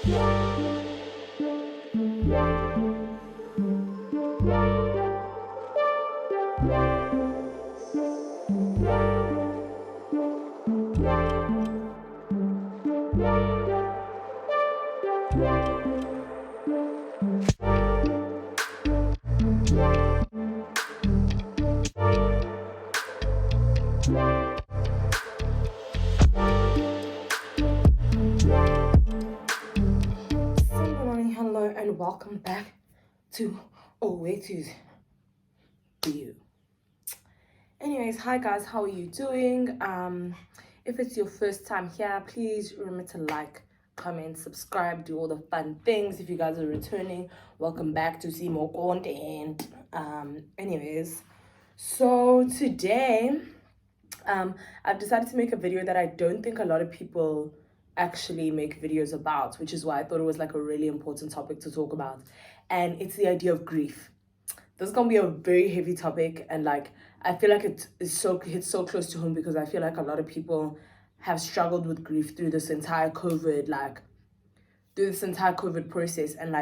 Hello and welcome back to Owethu's View. Anyways, hi guys, how are you doing? If it's your first time here, please remember to like, comment, subscribe, do all the fun things. If you guys are returning, welcome back to see more content. Anyways, so today I've decided to make a video that I don't think a lot of people actually make videos about, which is why I thought it was like a really important topic to talk about. And it's the idea of grief. This is gonna be a very heavy topic, and like I feel like hits so close to home because I feel like a lot of people have struggled with grief through this entire COVID process, and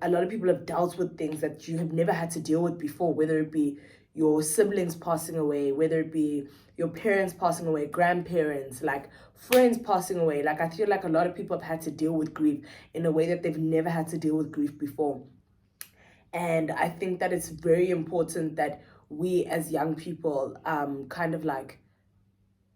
a lot of people have dealt with things that you have never had to deal with before, whether it be your siblings passing away, whether it be your parents passing away, grandparents, like friends passing away. Like I feel like a lot of people have had to deal with grief in a way that they've never had to deal with grief before. And I think that it's very important that we as young people kind of like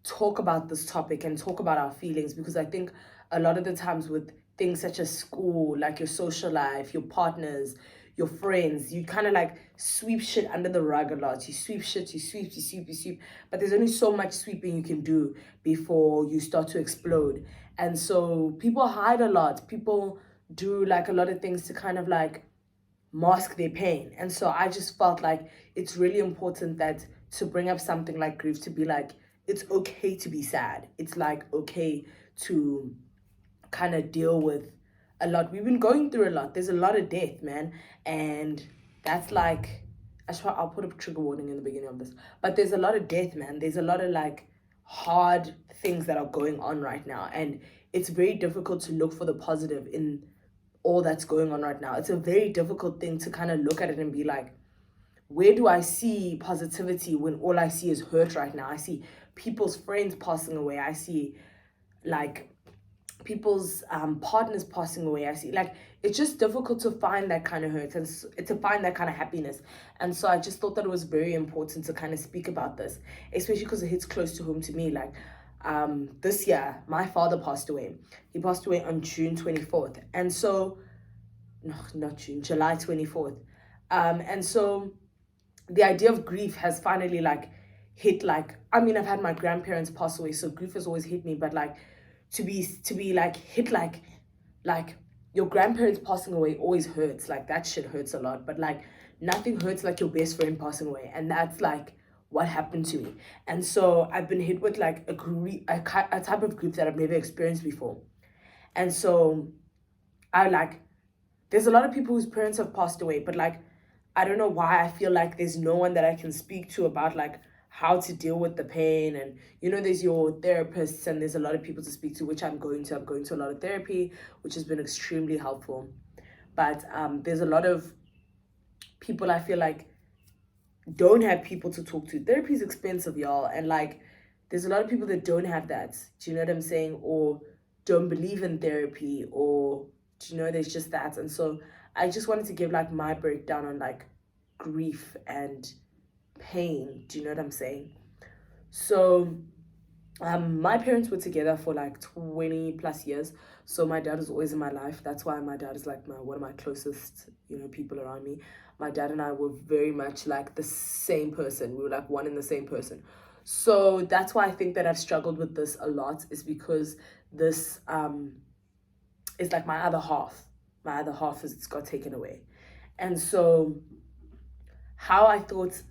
talk about this topic and talk about our feelings, because I think a lot of the times with things such as school, like your social life, your partners, your friends, you kind of like sweep shit under the rug a lot. You sweep shit, you sweep, but there's only so much sweeping you can do before you start to explode. And so people hide a lot. People do like a lot of things to kind of like mask their pain. And so I just felt like it's really important that to bring up something like grief, to be like, it's okay to be sad. It's like okay to kind of deal with a lot. We've been going through a lot. There's a lot of death, man. And that's like, I'll put a trigger warning in the beginning of this. But there's a lot of death, man. There's a lot of like hard things that are going on right now. And it's very difficult to look for the positive in all that's going on right now. It's a very difficult thing to kind of look at it and be like, where do I see positivity when all I see is hurt right now? I see people's friends passing away. I see like people's partners passing away. I see like it's just difficult to find that kind of hurt and to find that kind of happiness. And so I just thought that it was very important to kind of speak about this, especially because it hits close to home to me. Like this year my father passed away. He passed away on June 24th, and so no, not June, July 24th. And so the idea of grief has finally like hit. Like, I mean, I've had my grandparents pass away, so grief has always hit me, but like to be like hit like your grandparents passing away always hurts. Like that shit hurts a lot, but like nothing hurts like your best friend passing away. And that's like what happened to me. And so I've been hit with like a type of grief that I've never experienced before. And so there's a lot of people whose parents have passed away, but like I don't know why I feel like there's no one that I can speak to about like how to deal with the pain. And there's your therapists, and there's a lot of people to speak to, which I'm going to a lot of therapy, which has been extremely helpful. But there's a lot of people I feel like don't have people to talk to. Therapy is expensive, y'all, and like there's a lot of people that don't have that. Do you know what I'm saying? Or don't believe in therapy, or there's just that. And so I just wanted to give like my breakdown on like grief and pain. Do you know what I'm saying? So my parents were together for like 20 plus years. So my dad was always in my life. That's why my dad is like one of my closest, people around me. My dad and I were very much like the same person. We were like one and the same person. So that's why I think that I've struggled with this a lot, is because this is like my other half. My other half has got taken away. And so how I thought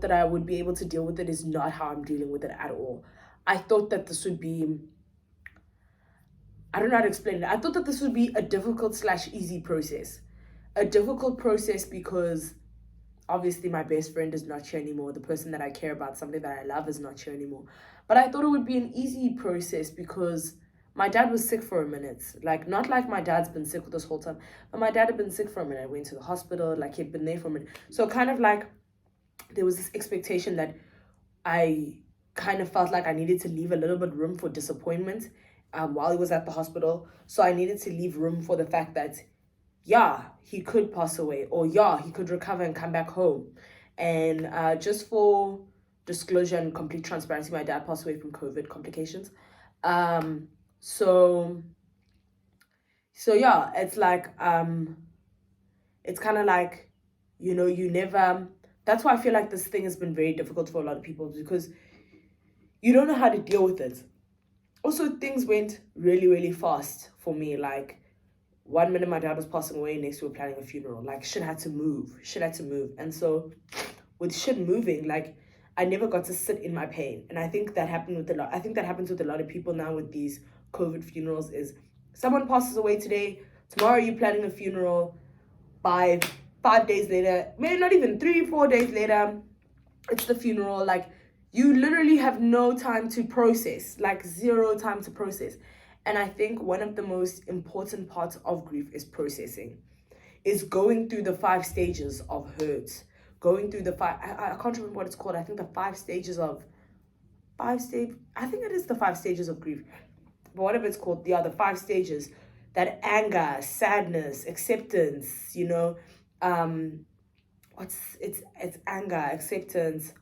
that I would be able to deal with it is not how I'm dealing with it at all. I thought that this would be, I don't know how to explain it. I thought that this would be a difficult / easy process. A difficult process because obviously my best friend is not here anymore. The person that I care about, something that I love, is not here anymore. But I thought it would be an easy process because my dad was sick for a minute. Like, not like my dad's been sick this whole time, but my dad had been sick for a minute. I went to the hospital, like, he'd been there for a minute. So kind of like there was this expectation that I kind of felt like I needed to leave a little bit room for disappointment while he was at the hospital. So I needed to leave room for the fact that, yeah, he could pass away, or yeah, he could recover and come back home. And just for disclosure and complete transparency, my dad passed away from COVID complications. So yeah, it's like it's kind of like, you never. That's why I feel like this thing has been very difficult for a lot of people, because you don't know how to deal with it. Also, things went really, really fast for me. Like, 1 minute my dad was passing away, next we were planning a funeral. Like, shit had to move. And so with shit moving, like, I never got to sit in my pain. And I think that happened with a lot. I think that happens with a lot of people now with these COVID funerals is someone passes away today, tomorrow you're planning a funeral, by 5 days later, maybe not even 3-4 days later, it's the funeral. Like, you literally have no time to process, like zero time to process. And I think one of the most important parts of grief is processing, is going through the 5 stages of hurt, going through the 5, I can't remember what it's called. I think the 5 stages of, I think it is the 5 stages of grief. But whatever it's called, the other 5 stages, that anger, sadness, acceptance, it's anger, acceptance,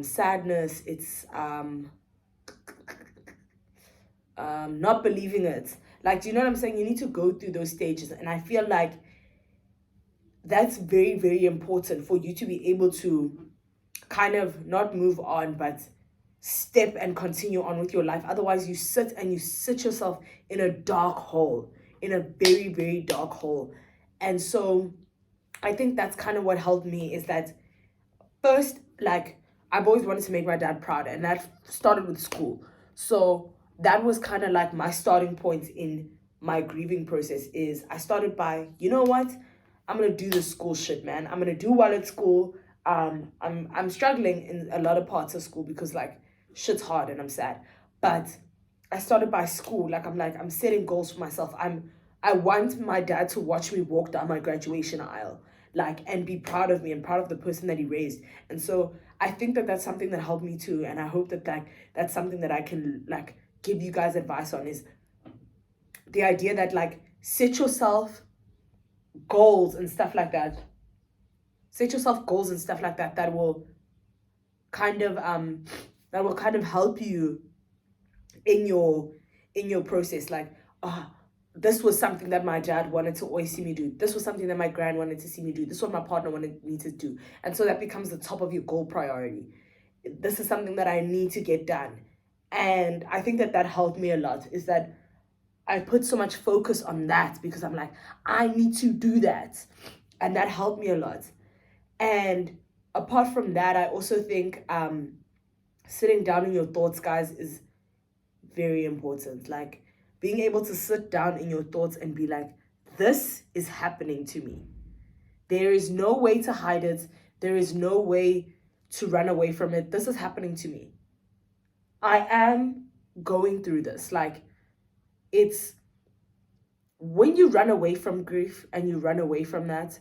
sadness, it's not believing it. Like, do you know what I'm saying? You need to go through those stages. And I feel like that's very, very important for you to be able to kind of not move on, but step and continue on with your life. Otherwise, you sit yourself in a dark hole, in a very, very dark hole. And so I think that's kind of what helped me, is that first, like, I've always wanted to make my dad proud, and that started with school. So that was kind of like my starting point in my grieving process. Is I started by, you know what, I'm gonna do this school shit, man. I'm gonna do well at school. I'm struggling in a lot of parts of school because, like, shit's hard and I'm sad. But I started by school. Like, I'm setting goals for myself. I want my dad to watch me walk down my graduation aisle, like, and be proud of me and proud of the person that he raised. And so I think that that's something that helped me too. And I hope that that's something that I can, like, give you guys advice on, is the idea that, like, set yourself goals and stuff like that. Set yourself goals and stuff like that will kind of help you in your process. Like, this was something that my dad wanted to always see me do. This was something that my gran wanted to see me do. This is what my partner wanted me to do. And so that becomes the top of your goal priority. This is something that I need to get done. And I think that helped me a lot, is that I put so much focus on that, because I'm like, I need to do that. And that helped me a lot. And apart from that, I also think sitting down in your thoughts, guys, is very important. Like, being able to sit down in your thoughts and be like, this is happening to me. There is no way to hide it. There is no way to run away from it. This is happening to me. I am going through this. Like, it's when you run away from grief and you run away from that,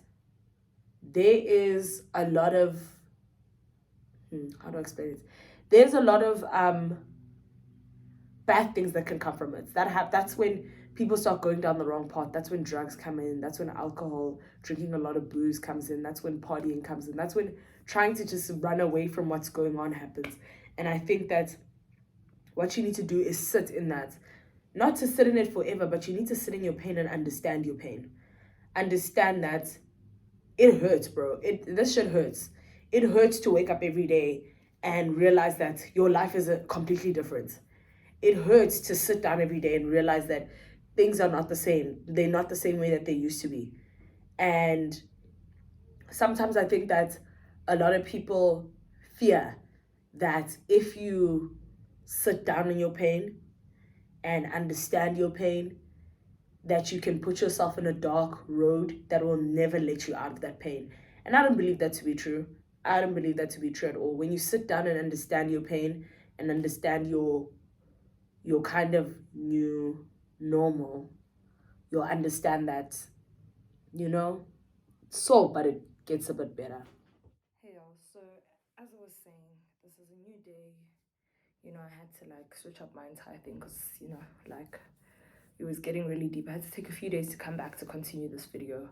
there is a lot of, how do I explain it? There's a lot of bad things that can come from it. That's when people start going down the wrong path. That's when drugs come in. That's when alcohol, drinking a lot of booze comes in. That's when partying comes in. That's when trying to just run away from what's going on happens. And I think that what you need to do is sit in that. Not to sit in it forever, but you need to sit in your pain and understand your pain. Understand that it hurts, bro. This shit hurts. It hurts to wake up every day and realize that your life is completely different. It hurts to sit down every day and realize that things are not the same. They're not the same way that they used to be. And sometimes I think that a lot of people fear that if you sit down in your pain and understand your pain, that you can put yourself in a dark road that will never let you out of that pain. And I don't believe that to be true. I don't believe that to be true at all. When you sit down and understand your pain and understand your your kind of new normal, you'll understand that, you know, so, but it gets a bit better. Hey y'all, so as I was saying, this is a new day. You know, I had to like switch up my entire thing because, you know, like it was getting really deep. I had to take a few days to come back to continue this video.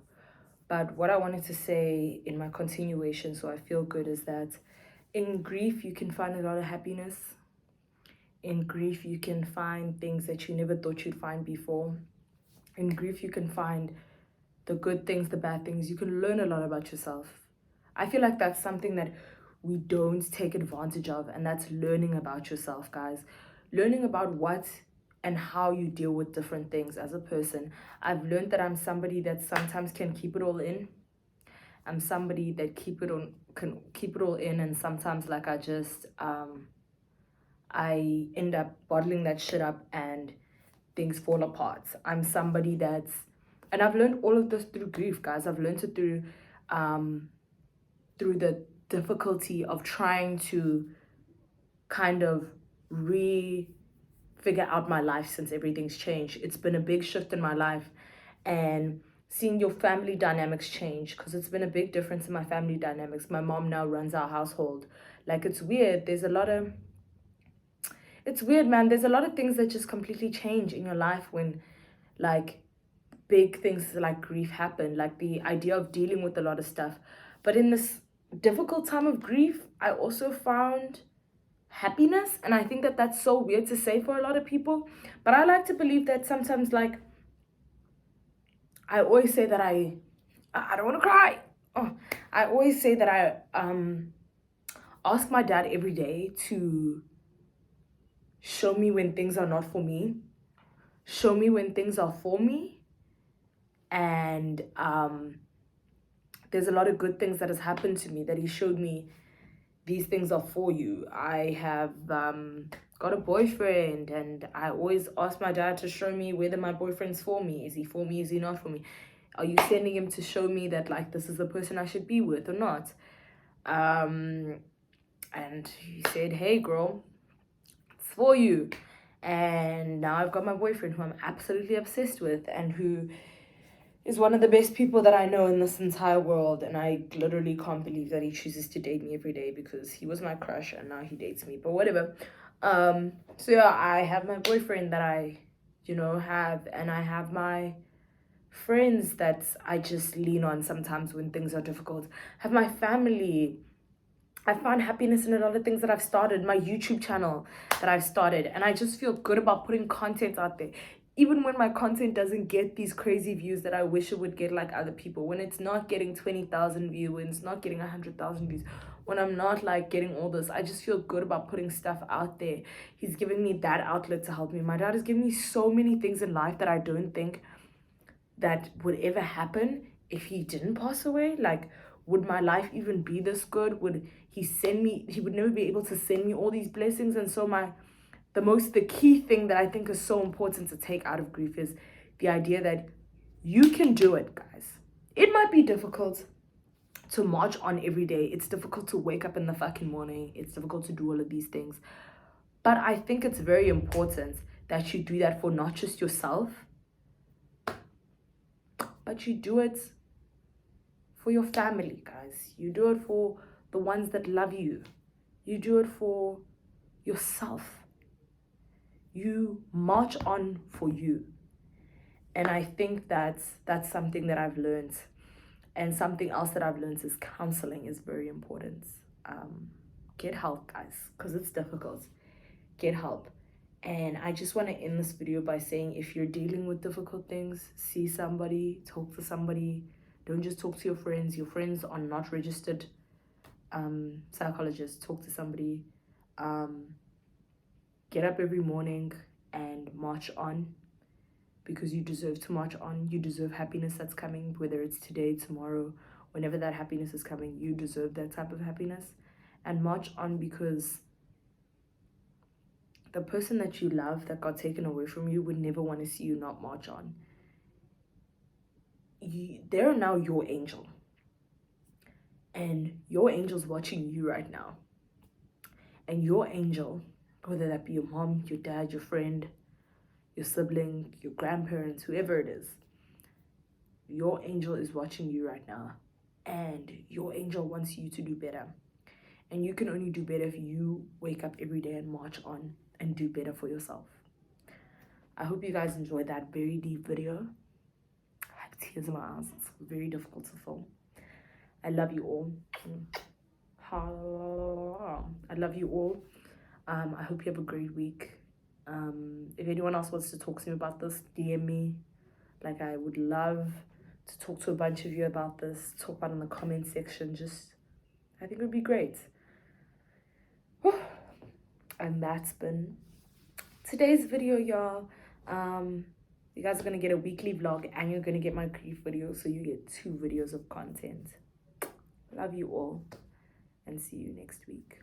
But what I wanted to say in my continuation, so I feel good, is that in grief, you can find a lot of happiness. In grief, you can find things that you never thought you'd find before. In grief, you can find the good things, the bad things. You can learn a lot about yourself. I feel like that's something that we don't take advantage of, and that's learning about yourself, guys. Learning about what and how you deal with different things as a person. I've learned that I'm somebody that sometimes can keep it all in. I'm somebody that can keep it all in, and sometimes like I end up bottling that shit up and things fall apart. I'm somebody and I've learned all of this through grief, guys. I've learned it through the difficulty of trying to kind of figure out my life since everything's changed. It's been a big shift in my life, and seeing your family dynamics change, because it's been a big difference in my family dynamics. My mom now runs our household. Like, it's weird. It's weird, man. There's a lot of things that just completely change in your life when, like, big things like grief happen, like the idea of dealing with a lot of stuff. But in this difficult time of grief, I also found happiness. And I think that that's so weird to say for a lot of people. But I like to believe that sometimes, like, I always say that I don't want to cry. Oh, I always say that I ask my dad every day to show me when things are not for me, show me when things are for me. And there's a lot of good things that has happened to me that he showed me. These things are for you. I have got a boyfriend, and I always ask my dad to show me whether my boyfriend's for me. Is he for me? Is he not for me? Are you sending him to show me that, like, this is the person I should be with or not? And he said, hey girl, it's for you. And now I've got my boyfriend, who I'm absolutely obsessed with, and who is one of the best people that I know in this entire world. And I literally can't believe that he chooses to date me every day, because he was my crush and now he dates me, but whatever. So yeah, I have my boyfriend that I, you know, have, and I have my friends that I just lean on sometimes when things are difficult. I have my family. I found happiness in a lot of things that I've started, my YouTube channel that I've started, and I just feel good about putting content out there. Even when my content doesn't get these crazy views that I wish it would get, like other people, when it's not getting 20,000 views, when it's not getting 100,000 views, when I'm not like getting all this, I just feel good about putting stuff out there. He's giving me that outlet to help me. My dad has given me so many things in life that I don't think that would ever happen if he didn't pass away. Like, would my life even be this good? Would he would never be able to send me all these blessings. And so the key thing that I think is so important to take out of grief is the idea that you can do it, guys. It might be difficult to march on every day. It's difficult to wake up in the fucking morning. It's difficult to do all of these things. But I think it's very important that you do that for not just yourself, but you do it for your family, guys. You do it for the ones that love you. You do it for yourself. You march on for you. And I think that's something that I've learned. And something else that I've learned is counseling is very important. Get help, guys, because it's difficult. Get help. And I just want to end this video by saying, if you're dealing with difficult things, see somebody, talk to somebody. Don't just talk to your friends. Your friends are not registered psychologists. Talk to somebody. Get up every morning and march on, because you deserve to march on. You deserve happiness that's coming, whether it's today, tomorrow, whenever that happiness is coming. You deserve that type of happiness. And march on, because the person that you love that got taken away from you would never want to see you not march on. They're now your angel. And your angel's watching you right now. And your angel whether that be your mom, your dad, your friend, your sibling, your grandparents, whoever it is. Your angel is watching you right now, and your angel wants you to do better. And you can only do better if you wake up every day and march on and do better for yourself. I hope you guys enjoyed that very deep video. I have tears in my eyes. It's very difficult to film. I love you all. I love you all. I hope you have a great week. If anyone else wants to talk to me about this, DM me. Like, I would love to talk to a bunch of you about this. Talk about it in the comment section. I think it would be great. And that's been today's video, y'all. You guys are gonna get a weekly vlog, and you're gonna get my grief video, so you get 2 videos of content. Love you all, and see you next week.